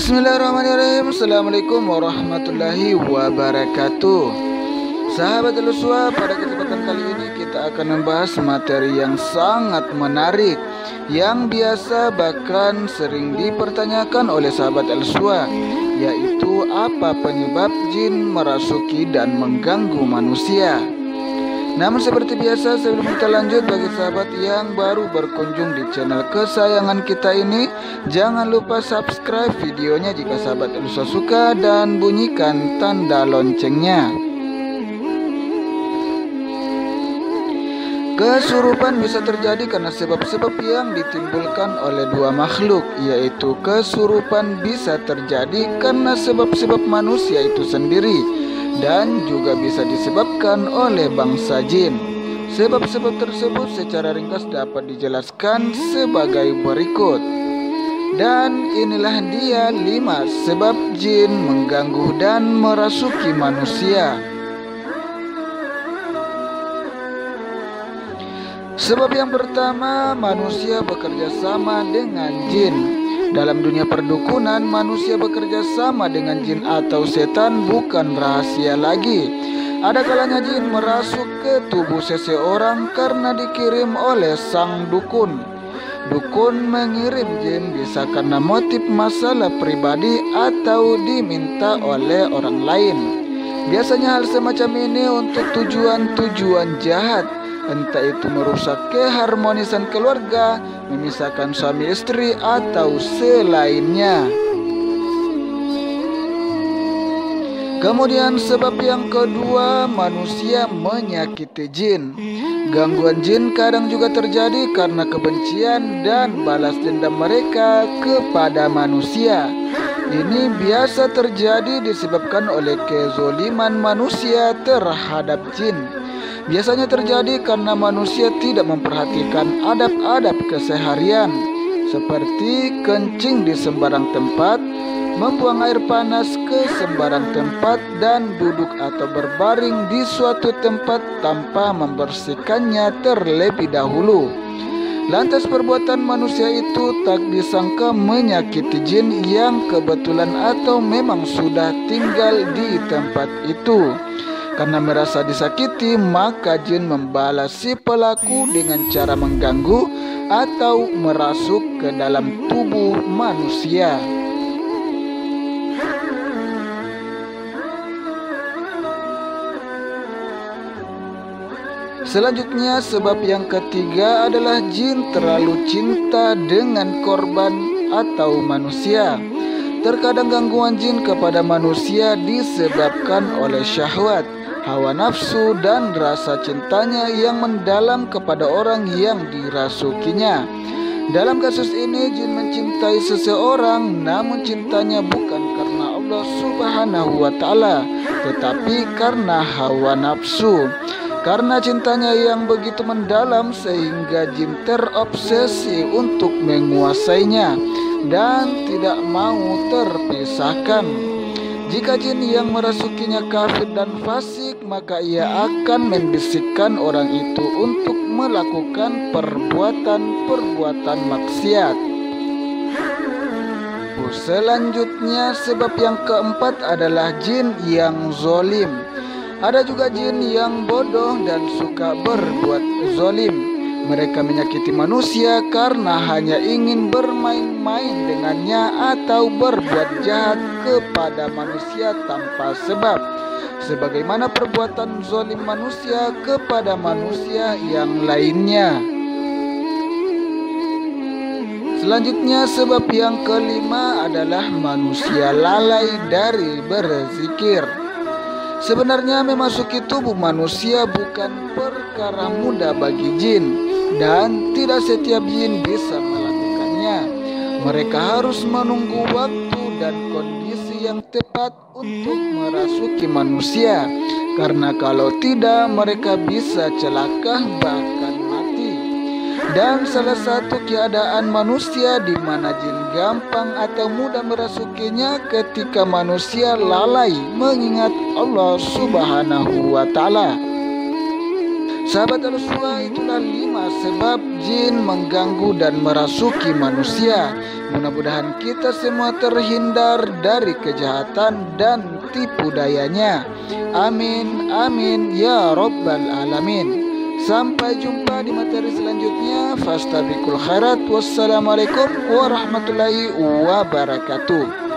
Bismillahirrahmanirrahim. Assalamualaikum warahmatullahi wabarakatuh. Sahabat Al-Uswa, pada kesempatan kali ini kita akan membahas materi yang sangat menarik, yang biasa bahkan sering dipertanyakan oleh sahabat Al-Uswa, yaitu apa penyebab jin merasuki dan mengganggu manusia. Namun seperti biasa, sebelum kita lanjut, bagi sahabat yang baru berkunjung di channel kesayangan kita ini, jangan lupa subscribe videonya jika sahabat Al-Uswa suka, dan bunyikan tanda loncengnya. Kesurupan bisa terjadi karena sebab-sebab yang ditimbulkan oleh dua makhluk, yaitu kesurupan bisa terjadi karena sebab-sebab manusia itu sendiri, dan juga bisa disebabkan oleh bangsa jin. Sebab-sebab tersebut secara ringkas dapat dijelaskan sebagai berikut. Dan inilah dia 5 sebab jin mengganggu dan merasuki manusia. Sebab yang pertama, manusia bekerja sama dengan jin. Dalam dunia perdukunan, manusia bekerja sama dengan jin atau setan bukan rahasia lagi. Ada kalanya jin merasuk ke tubuh seseorang karena dikirim oleh sang dukun. Dukun mengirim jin bisa karena motif masalah pribadi atau diminta oleh orang lain. Biasanya hal semacam ini untuk tujuan-tujuan jahat, entah itu merusak keharmonisan keluarga, memisahkan suami istri, atau selainnya. Kemudian sebab yang kedua, manusia menyakiti jin. Gangguan jin kadang juga terjadi karena kebencian dan balas dendam mereka kepada manusia. Ini biasa terjadi disebabkan oleh kezoliman manusia terhadap jin. Biasanya terjadi karena manusia tidak memperhatikan adab-adab keseharian, seperti kencing di sembarang tempat, membuang air panas ke sembarang tempat, dan duduk atau berbaring di suatu tempat tanpa membersihkannya terlebih dahulu. Lantas perbuatan manusia itu tak disangka menyakiti jin yang kebetulan atau memang sudah tinggal di tempat itu. Karena merasa disakiti, maka jin membalas si pelaku dengan cara mengganggu atau merasuk ke dalam tubuh manusia. Selanjutnya, sebab yang ketiga adalah jin terlalu cinta dengan korban atau manusia. Terkadang gangguan jin kepada manusia disebabkan oleh syahwat, hawa nafsu, dan rasa cintanya yang mendalam kepada orang yang dirasukinya. Dalam kasus ini, jin mencintai seseorang, namun cintanya bukan karena Allah Subhanahu wa Ta'ala, tetapi karena hawa nafsu. Karena cintanya yang begitu mendalam, sehingga jin terobsesi untuk menguasainya dan tidak mau terpisahkan. Jika jin yang merasukinya kafir dan fasik, maka ia akan membisikkan orang itu untuk melakukan perbuatan-perbuatan maksiat. Selanjutnya, sebab yang keempat adalah jin yang zolim. Ada juga jin yang bodoh dan suka berbuat zolim. Mereka menyakiti manusia karena hanya ingin bermain-main dengannya atau berbuat jahat kepada manusia tanpa sebab, sebagaimana perbuatan zolim manusia kepada manusia yang lainnya. Selanjutnya, sebab yang kelima adalah manusia lalai dari berzikir. Sebenarnya memasuki tubuh manusia bukan perkara mudah bagi jin, dan tidak setiap jin bisa melakukannya. Mereka harus menunggu waktu dan kondisi yang tepat untuk merasuki manusia, karena kalau tidak mereka bisa celaka bahkan mati. Dan salah satu keadaan manusia di mana jin gampang atau mudah merasukinya ketika manusia lalai mengingat Allah Subhanahu wa Ta'ala. Sahabat Al-Uswa, itulah 5 sebab jin mengganggu dan merasuki manusia. Mudah-mudahan kita semua terhindar dari kejahatan dan tipu dayanya. Amin, amin, ya Rabbal Alamin. Sampai jumpa di materi selanjutnya. Fastabiqul khairat. Wassalamualaikum warahmatullahi wabarakatuh.